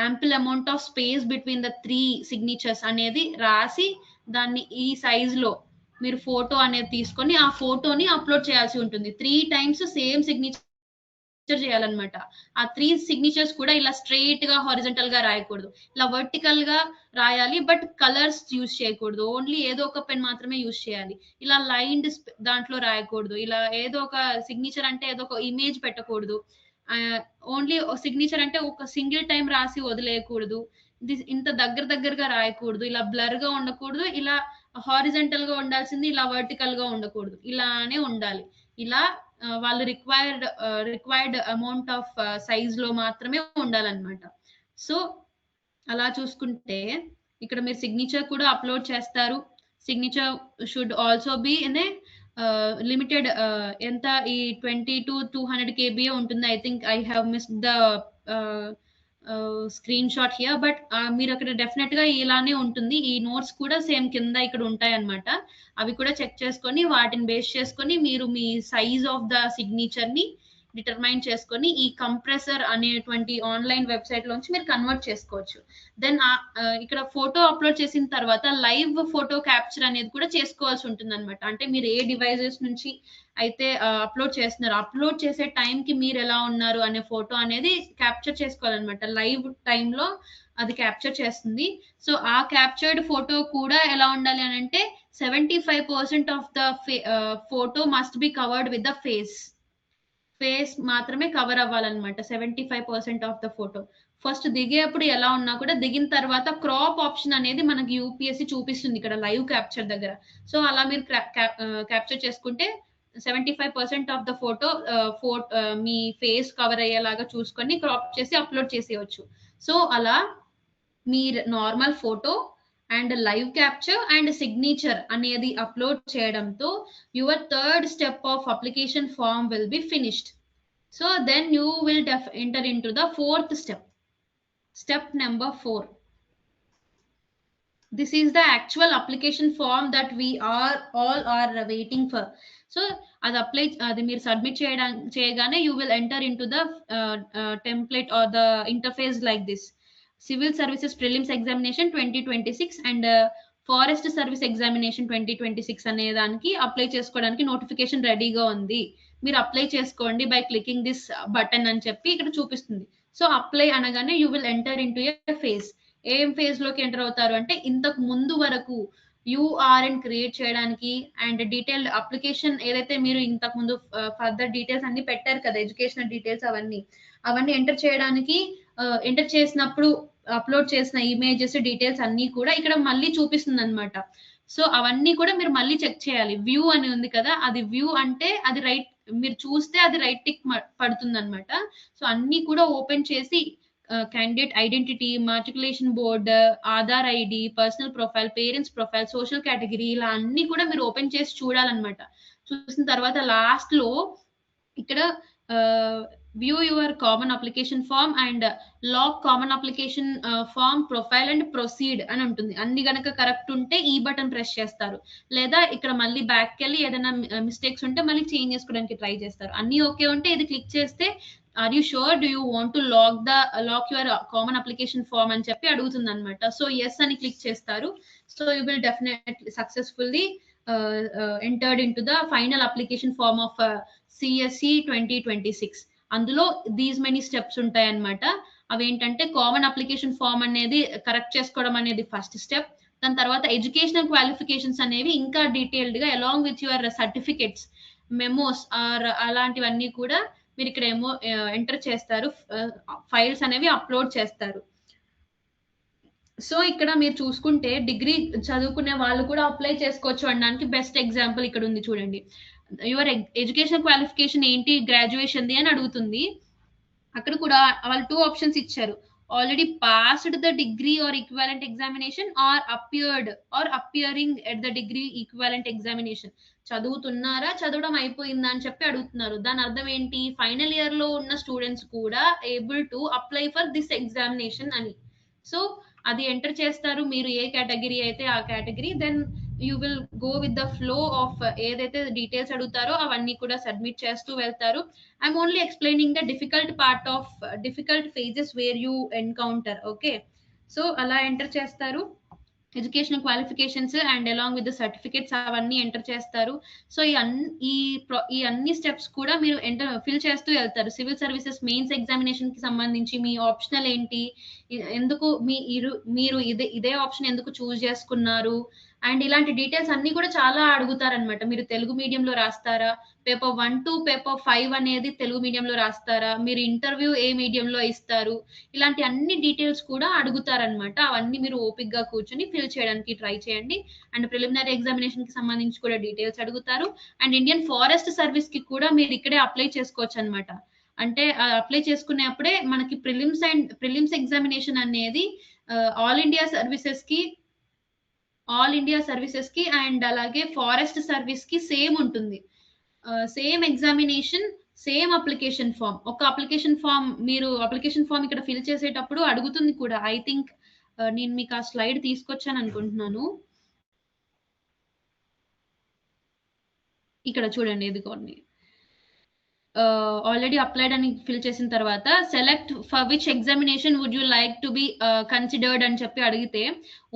A: ample amount of space between the 3 signatures అనేది రాసి దాన్ని ఈ సైజ్ లో మీరు ఫోటో అనేది తీసుకొని ఆ ఫోటోని అప్లోడ్ చేయాల్సి ఉంటుంది. 3 టైమ్స్ సేమ్ సిగ్నేచర్ చేయాలన్నమాట. ఆ 3 సిగ్నేచర్స్ కూడా ఇలా స్ట్రెయిట్ గా హారిజంటల్ గా రాయకూడదు. ఇలా వర్టికల్ గా రాయాలి. బట్ కలర్స్ యూజ్ చేయకూడదు. ఓన్లీ ఏదో ఒక పెన్ మాత్రమే యూజ్ చేయాలి. ఇలా లైన్డ్ దాంట్లో రాయకూడదు. ఇలా ఏదో ఒక సిగ్నేచర్ అంటే ఏదో ఒక ఇమేజ్ పెట్టకూడదు. ఓన్లీ సిగ్నేచర్ అంటే ఒక సింగిల్ టైం రాసి వదిలేయకూడదు. ఇంత దగ్గరగా రాయకూడదు. ఇలా బ్లర్ గా ఉండకూడదు. ఇలా హారిజంటల్ గా ఉండాల్సింది ఇలా వర్టికల్ గా ఉండకూడదు. ఇలానే ఉండాలి. ఇలా వాళ్ళు రిక్వైర్డ్ అమౌంట్ ఆఫ్ సైజ్ లో మాత్రమే ఉండాలన్నమాట. సో అలా చూసుకుంటే ఇక్కడ మీరు సిగ్నేచర్ కూడా అప్లోడ్ చేస్తారు. Signature should also be in a limited, ఎంత ఈ 20 to 200 kb ఉంటుంది. I think I have missed the screen shot here. But మీరు అక్కడ డెఫినెట్ గా ఇలానే ఉంటుంది. ఈ నోట్స్ కూడా సేమ్ కింద ఇక్కడ ఉంటాయి అన్నమాట. అవి కూడా చెక్ చేసుకొని వాటిని బేస్ చేసుకొని మీరు మీ సైజ్ ఆఫ్ ద సిగ్నేచర్ ని డిటర్మైన్ చేసుకొని ఈ కంప్రెసర్ అనేటువంటి ఆన్లైన్ వెబ్సైట్ లోంచి మీరు కన్వర్ట్ చేసుకోవచ్చు. దెన్ ఇక్కడ ఫోటో అప్లోడ్ చేసిన తర్వాత లైవ్ ఫోటో క్యాప్చర్ అనేది కూడా చేసుకోవాల్సి ఉంటుంది అనమాట. అంటే మీరు ఏ డివైజెస్ నుంచి అయితే అప్లోడ్ చేస్తున్నారు, అప్లోడ్ చేసే టైం కి మీరు ఎలా ఉన్నారు అనే ఫోటో అనేది క్యాప్చర్ చేసుకోవాలన్నమాట. లైవ్ టైంలో అది క్యాప్చర్ చేస్తుంది. సో ఆ క్యాప్చర్డ్ ఫోటో కూడా ఎలా ఉండాలి అని అంటే 75% of the photo must be covered with the face. Face మాత్రమే కవర్ అవ్వాలన్నమాట 75% ఆఫ్ ద ఫోటో. ఫస్ట్ దిగేప్పుడు ఎలా ఉన్నా కూడా దిగిన తర్వాత క్రాప్ ఆప్షన్ అనేది మనకి యూపీఎస్సి చూపిస్తుంది ఇక్కడ లైవ్ క్యాప్చర్ దగ్గర. సో అలా మీరు క్యాప్చర్ చేసుకుంటే 75% ఆఫ్ ద ఫోటో మీ ఫేస్ కవర్ అయ్యేలాగా చూసుకొని క్రాప్ చేసి అప్లోడ్ చేసేయచ్చు. సో అలా మీ normal photo and live capture and signature అనేది అప్లోడ్ చేయడంతో your third step of application form will be finished. So then you will enter into the fourth step. Step number 4. This is the actual application form that we all are waiting for. So అది మీరు submit చేయగానే you will enter into the template or the interface like this. Civil Services Prelims Examination 2026 and forest service examination 2026 అనే దానికి apply చేసుకోవడానికి notification రెడీగా ఉంది, మీరు apply చేసుకోండి బై క్లికింగ్ దిస్ బటన్ అని చెప్పి ఇక్కడ చూపిస్తుంది. సో అప్లై అనగానే you will enter into A phase. ఏం ఫేజ్ లోకి ఎంటర్ అవుతారు అంటే ఇంతకు ముందు వరకు యూఆర్ఎన్ క్రియేట్ చేయడానికి అండ్ డీటెయిల్డ్ అప్లికేషన్ ఏదైతే మీరు ఇంతకు ముందు ఫర్దర్ డీటెయిల్స్ అన్ని పెట్టారు కదా, ఎడ్యుకేషనల్ డీటెయిల్స్ అవన్నీ ఎంటర్ చేయడానికి ఎంటర్ చేసినప్పుడు అప్లోడ్ చేసిన ఇమేజెస్ డీటెయిల్స్ అన్ని కూడా ఇక్కడ మళ్ళీ చూపిస్తుంది అనమాట. సో అవన్నీ కూడా మీరు మళ్ళీ చెక్ చేయాలి. వ్యూ అని ఉంది కదా, అది వ్యూ అంటే అది రైట్, మీరు చూస్తే అది రైట్ టిక్ పడుతుంది అనమాట. సో అన్ని కూడా ఓపెన్ చేసి candidate identity, matriculation board, Aadhaar ID, personal profile, parents profile, social category, ఇలా అన్ని కూడా మీరు ఓపెన్ చేసి చూడాలన్నమాట. చూసిన తర్వాత లాస్ట్ లో ఇక్కడ view your common application form and lock common application form profile and proceed అని ఉంటుంది. అన్ని గనక కరెక్ట్ ఉంటే ఈ బటన్ ప్రెస్ చేస్తారు, లేదా ఇక్కడ మళ్ళీ బ్యాక్ వెళ్ళి ఏదైనా మిస్టేక్స్ ఉంటే మళ్ళీ చేంజ్ చేసుకోవడానికి ట్రై చేస్తారు. అన్ని ఓకే ఉంటే ఇది క్లిక్ చేస్తే are you sure do you want to lock your common application form అని చెప్పి అడుగుతుంది అనమాట. సో ఎస్ అని క్లిక్ చేస్తారు. So you will definitely successfully entered into the final application form of CSE 2026. అందులో దీస్ మెనీ స్టెప్స్ ఉంటాయి అన్నమాట. అవేంటంటే కామన్ అప్లికేషన్ ఫామ్ అనేది కరెక్ట్ చేసుకోవడం అనేది ఫస్ట్ స్టెప్. దాని తర్వాత ఎడ్యుకేషనల్ క్వాలిఫికేషన్స్ అనేవి ఇంకా డీటెయిల్డ్ గా along with your certificates, memos or అలాంటివన్నీ కూడా మీరు ఇక్కడ ఎంటర్ చేస్తారు, ఫైల్స్ అనేవి అప్లోడ్ చేస్తారు. సో ఇక్కడ మీరు చూసుకుంటే డిగ్రీ చదువుకునే వాళ్ళు కూడా అప్లై చేసుకోవచ్చు అనడానికి బెస్ట్ ఎగ్జాంపుల్ ఇక్కడ ఉంది చూడండి. యువర్ ఎడ్యుకేషన్ క్వాలిఫికేషన్ ఏంటి, గ్రాడ్యుయేషన్ అని అడుగుతుంది. అక్కడ కూడా వాళ్ళు 2 ఆప్షన్స్ ఇచ్చారు. Already passed the degree or equivalent examination or appearing at the degree equivalent examination. చదువుతున్నారా, చదవడం అయిపోయిందా అని చెప్పి అడుగుతున్నారు. దాని అర్థం ఏంటి, ఫైనల్ ఇయర్ లో ఉన్న స్టూడెంట్స్ కూడా able to apply for this examination అని. సో అది ఎంటర్ చేస్తారు, మీరు ఏ కేటగిరీ అయితే ఆ category, then you will go with the flow of ఏదైతే డీటెయిల్స్ అడుగుతారో అవన్నీ కూడా సబ్మిట్ చేస్తూ వెళ్తారు. I'm only explaining the difficult phases where you encounter. Okay, so అలా ఎంటర్ చేస్తారు. Educational qualifications and along with the certificates అవన్నీ ఎంటర్ చేస్తారు. సో ఈ అన్ని స్టెప్స్ కూడా మీరు ఫిల్ చేస్తూ వెళ్తారు. సివిల్ సర్వీసెస్ మెయిన్స్ ఎగ్జామినేషన్ కి సంబంధించి మీ ఆప్షనల్ ఏంటి, ఎందుకు మీరు ఇదే ఆప్షన్ ఎందుకు చూస్ చేసుకున్నారు, అండ్ ఇలాంటి డీటెయిల్స్ అన్ని కూడా చాలా అడుగుతారనమాట. మీరు తెలుగు మీడియంలో రాస్తారా, పేపర్ 1 to పేపర్ 5 అనేది తెలుగు మీడియంలో రాస్తారా, మీరు ఇంటర్వ్యూ ఏ మీడియంలో ఇస్తారు, ఇలాంటి అన్ని డీటెయిల్స్ కూడా అడుగుతారనమాట. అవన్నీ మీరు ఓపిక్ గా కూర్చొని ఫిల్ చేయడానికి ట్రై చేయండి. అండ్ ప్రిలిమినరీ ఎగ్జామినేషన్ కి సంబంధించి కూడా డీటెయిల్స్ అడుగుతారు. అండ్ ఇండియన్ ఫారెస్ట్ సర్వీస్ కి కూడా మీరు ఇక్కడే అప్లై చేసుకోవచ్చు అనమాట. అంటే అప్లై చేసుకునేప్పుడే మనకి ప్రిలిమ్స్ ఎగ్జామినేషన్ అనేది ఆల్ ఇండియా సర్వీసెస్ కి అండ్ అలాగే ఫారెస్ట్ సర్వీస్ కి సేమ్ ఉంటుంది. Same examination, same application form. ఒక అప్లికేషన్ ఫామ్ ఇక్కడ ఫిల్ చేసేటప్పుడు అడుగుతుంది కూడా. ఐ థింక్ నేను మీకు ఆ స్లైడ్ తీసుకొచ్చాను అనుకుంటున్నాను. ఇక్కడ చూడండి, ఇదిగోండి. ఆల్రెడీ అప్లైడ్ అని ఫిల్ చేసిన తర్వాత select for which examination would you like to be considered అని చెప్పి అడిగితే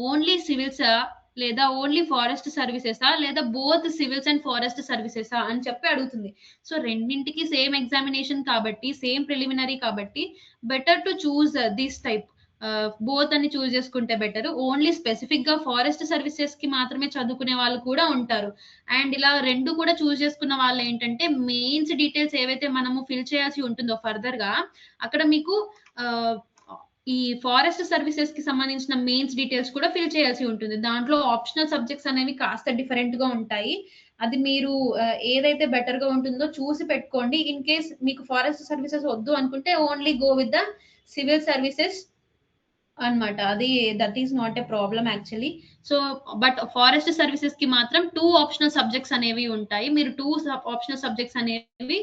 A: ఓన్లీ సివిల్సా, లేదా ఓన్లీ ఫారెస్ట్ సర్వీసెసా, లేదా బోత్ సివిల్స్ అండ్ ఫారెస్ట్ సర్వీసెసా అని చెప్పి అడుగుతుంది. సో రెండింటికి సేమ్ ఎగ్జామినేషన్ కాబట్టి, సేమ్ ప్రిలిమినరీ కాబట్టి better to choose this type. Both అని చూస్ చేసుకుంటే బెటర్. ఓన్లీ స్పెసిఫిక్ గా ఫారెస్ట్ సర్వీసెస్ కి మాత్రమే చదువుకునే వాళ్ళు కూడా ఉంటారు. అండ్ ఇలా రెండు కూడా చూస్ చేసుకున్న వాళ్ళు ఏంటంటే మెయిన్స్ డీటెయిల్స్ ఏవైతే మనము ఫిల్ చేయాల్సి ఉంటుందో ఫర్దర్ గా, అక్కడ మీకు ఈ ఫారెస్ట్ సర్వీసెస్ కి సంబంధించిన మెయిన్స్ డీటెయిల్స్ కూడా ఫిల్ చేయాల్సి ఉంటుంది. దాంట్లో ఆప్షనల్ సబ్జెక్ట్స్ అనేవి కాస్త డిఫరెంట్ గా ఉంటాయి. అది మీరు ఏదైతే బెటర్ గా ఉంటుందో చూసి పెట్టుకోండి. ఇన్ కేస్ మీకు ఫారెస్ట్ సర్వీసెస్ వద్దు అనుకుంటే only go with the civil services అన్నమాట. అది that is not a problem actually. So but forest services కి మాత్రం 2 ఆప్షనల్ సబ్జెక్ట్స్ అనేవి ఉంటాయి. మీరు 2 ఆప్షనల్ సబ్జెక్ట్స్ అనేవి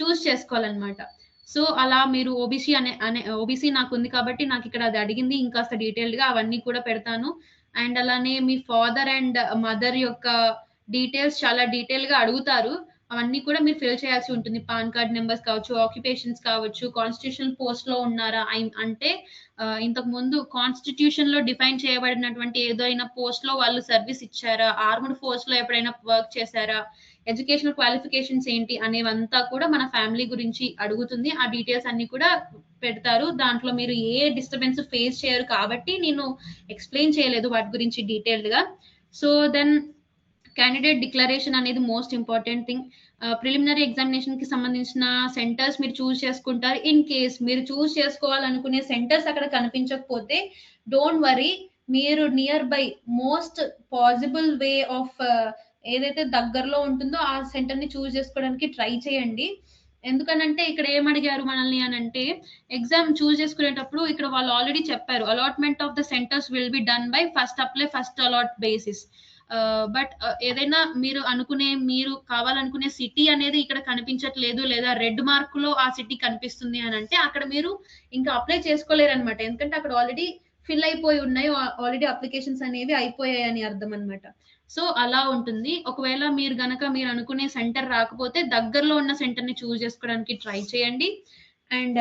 A: చూస్ చేసుకోవాలన్నమాట. సో అలా మీరు ఓబీసీ నాకు ఉంది కాబట్టి నాకు ఇక్కడ అది అడిగింది, ఇంకాస్త డీటెయిల్డ్ గా అవన్నీ కూడా పెడతాను. అండ్ అలానే మీ ఫాదర్ అండ్ మదర్ యొక్క డీటెయిల్స్ చాలా డీటెయిల్ గా అడుగుతారు. అవన్నీ కూడా మీరు ఫిల్ చేయాల్సి ఉంటుంది. పాన్ కార్డ్ నెంబర్స్ కావచ్చు, ఆక్యుపేషన్స్ కావచ్చు, కాన్స్టిట్యూషనల్ పోస్ట్ లో ఉన్నారా, అంటే ఇంతకు ముందు కాన్స్టిట్యూషన్ లో డిఫైన్ చేయబడినటువంటి ఏదైనా పోస్ట్ లో వాళ్ళు సర్వీస్ ఇచ్చారా, ఆర్మ్డ్ ఫోర్స్ లో ఎప్పుడైనా వర్క్ చేశారా, ఎడ్యుకేషనల్ క్వాలిఫికేషన్స్ ఏంటి అనేవంతా కూడా మన ఫ్యామిలీ గురించి అడుగుతుంది. ఆ డీటెయిల్స్ అన్ని కూడా పెడతారు. దాంట్లో మీరు ఏ డిస్టర్బెన్స్ ఫేస్ చేయరు కాబట్టి నేను ఎక్స్ప్లెయిన్ చేయలేదు వాటి గురించి డీటెయిల్డ్ గా. సో దెన్ క్యాండిడేట్ డిక్లరేషన్ అనేది most important thing. Preliminary examination కి సంబంధించిన సెంటర్స్ మీరు చూస్ చేసుకుంటారు. ఇన్ కేస్ మీరు చూస్ చేసుకోవాలనుకునే సెంటర్స్ అక్కడ కనిపించకపోతే డోంట్ వరీ, మీరు near by most possible way of ఏదైతే దగ్గరలో ఉంటుందో ఆ సెంటర్ ని చూస్ చేసుకోవడానికి ట్రై చేయండి. ఎందుకనంటే ఇక్కడ ఏమడిగారు మనల్ని అని అంటే, ఎగ్జామ్ చూస్ చేసుకునేటప్పుడు ఇక్కడ వాళ్ళు ఆల్రెడీ చెప్పారు, allotment of the centres will be done by first apply first allot basis. But ఏదైనా మీరు కావాలనుకునే సిటీ అనేది ఇక్కడ కనిపించట్లేదు, లేదా రెడ్ మార్క్ లో ఆ సిటీ కనిపిస్తుంది అని అంటే అక్కడ మీరు ఇంకా అప్లై చేసుకోలేరు అనమాట. ఎందుకంటే అక్కడ ఆల్రెడీ ఫిల్ అయిపోయి ఉన్నాయి, ఆల్రెడీ అప్లికేషన్స్ అనేవి అయిపోయాయి అని అర్థం అనమాట. సో అలా ఉంటుంది. ఒకవేళ మీరు అనుకునే సెంటర్ రాకపోతే దగ్గరలో ఉన్న సెంటర్ ని చూస్ చేసుకోవడానికి ట్రై చేయండి. అండ్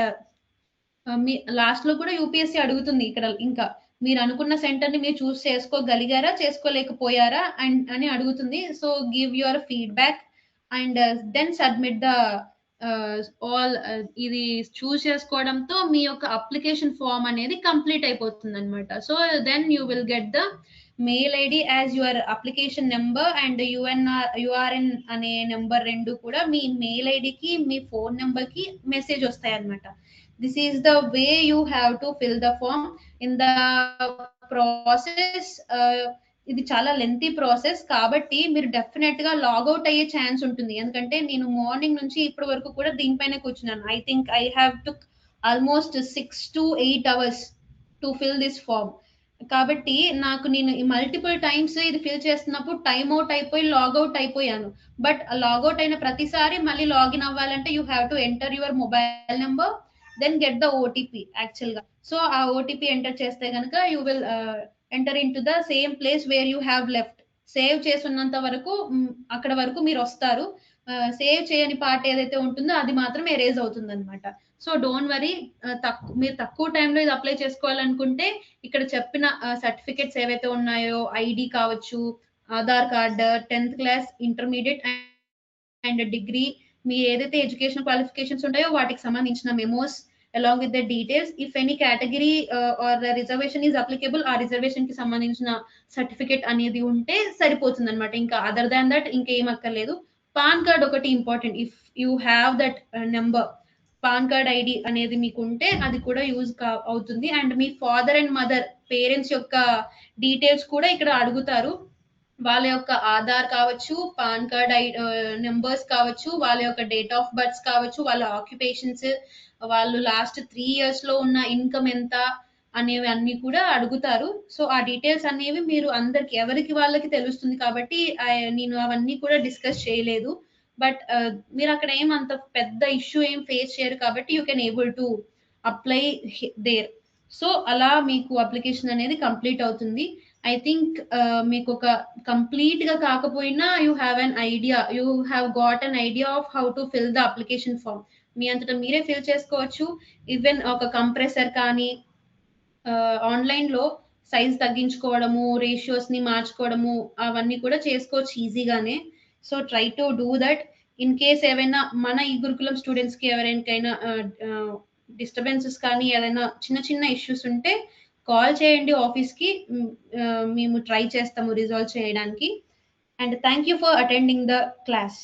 A: మీ లాస్ట్ లో కూడా యూపీఎస్సీ అడుగుతుంది ఇక్కడ ఇంకా, మీరు అనుకున్న సెంటర్ ని మీరు చూస్ చేసుకోగలిగారా, చేసుకోలేకపోయారా అని అడుగుతుంది. So give your feedback and then submit the all. ఇది చూస్ చేసుకోవడంతో మీ యొక్క అప్లికేషన్ ఫామ్ అనేది కంప్లీట్ అయిపోతుంది అనమాట. So then you will get the mail ID as your application number and URN అనే నెంబర్ రెండు కూడా మీ మెయిల్ ఐడికి మీ ఫోన్ నెంబర్ కి మెసేజ్ వస్తాయి అనమాట. This is the way you have to fill the form. In the process, ఇది చాలా లెంతీ ప్రాసెస్ కాబట్టి మీరు డెఫినెట్ గా లాగౌట్ అయ్యే ఛాన్స్ ఉంటుంది. ఎందుకంటే నేను మార్నింగ్ నుంచి ఇప్పటి వరకు కూడా దీనిపైన కూర్చున్నాను. I think I have took almost 6 to 8 hours to fill this form. కాబట్టి నేను మల్టిపుల్ టైమ్స్ ఇది ఫిల్ చేస్తున్నప్పుడు టైమ్ అవుట్ అయిపోయి లాగౌట్ అయిపోయాను. బట్ లాగౌట్ అయిన ప్రతిసారి మళ్ళీ లాగిన్ అవ్వాలంటే you have to enter your mobile number, then get the OTP actual గా. సో ఆ ఓటీపీ ఎంటర్ చేస్తే కనుక you will enter into the same place where you have left. Save చేస్తున్నంత వరకు అక్కడ వరకు మీరు వస్తారు. సేవ్ చేయని పార్ట్ ఏదైతే ఉంటుందో అది మాత్రం ఎరేజ్ అవుతుంది అనమాట. సో డోంట్ వరీ, మీరు తక్కువ టైంలో ఇది అప్లై చేసుకోవాలనుకుంటే ఇక్కడ చెప్పిన సర్టిఫికెట్స్ ఏవైతే ఉన్నాయో, ఐడి కావచ్చు, Aadhaar card, 10th class, intermediate and degree, మీ ఏదైతే ఎడ్యుకేషన్ క్వాలిఫికేషన్స్ ఉంటాయో వాటికి సంబంధించిన memos along with the details. If any category or reservation is applicable, ఆ రిజర్వేషన్ కి సంబంధించిన సర్టిఫికెట్ అనేది ఉంటే సరిపోతుంది అనమాట. ఇంకా అదర్ దాన్ దట్ ఇంకేం అక్కర్లేదు. పాన్ కార్డ్ ఒకటి important. If you have that number, pan card ID అనేది మీకు ఉంటే అది కూడా యూజ్ అవుతుంది. And me father and mother parents యొక్క డీటెయిల్స్ కూడా ఇక్కడ అడుగుతారు. వాళ్ళ యొక్క ఆధార్ కావచ్చు, పాన్ కార్డ్ నెంబర్స్ కావచ్చు, వాళ్ళ యొక్క డేట్ ఆఫ్ బర్త్ కావచ్చు, వాళ్ళ ఆక్యుపేషన్స్, వాళ్ళు లాస్ట్ 3 years లో ఉన్న ఇన్కమ్ ఎంత అనేవి అన్ని కూడా అడుగుతారు. సో ఆ డీటెయిల్స్ అనేవి మీరు అందరికి ఎవరికి వాళ్ళకి తెలుస్తుంది కాబట్టి నేను అవన్నీ కూడా డిస్కస్ చేయలేదు. బట్ మీరు అక్కడ అంత పెద్ద ఇష్యూ ఏం ఫేస్ చేయరు కాబట్టి you can able to apply there. So అలా మీకు అప్లికేషన్ అనేది కంప్లీట్ అవుతుంది. ఐ థింక్ మీకు ఒక కంప్లీట్ గా కాకపోయినా you have got an idea of how to fill the application form. మీ అంతటా మీరే ఫిల్ చేసుకోవచ్చు. ఈవెన్ ఒక కంప్రెసర్ కానీ ఆన్లైన్ లో సైజ్ తగ్గించుకోవడము, రేషియోస్ ని మార్చుకోవడము అవన్నీ కూడా చేసుకోవచ్చు ఈజీగానే. So try to do that. In case ఏవైనా మన ఈ గురుకులం స్టూడెంట్స్ కి ఎవరికైనా డిస్టర్బెన్సెస్ కానీ ఏదైనా చిన్న చిన్న ఇష్యూస్ ఉంటే కాల్ చేయండి ఆఫీస్ కి, మేము ట్రై చేస్తాము రిజాల్వ్ చేయడానికి. And thank you for attending the class.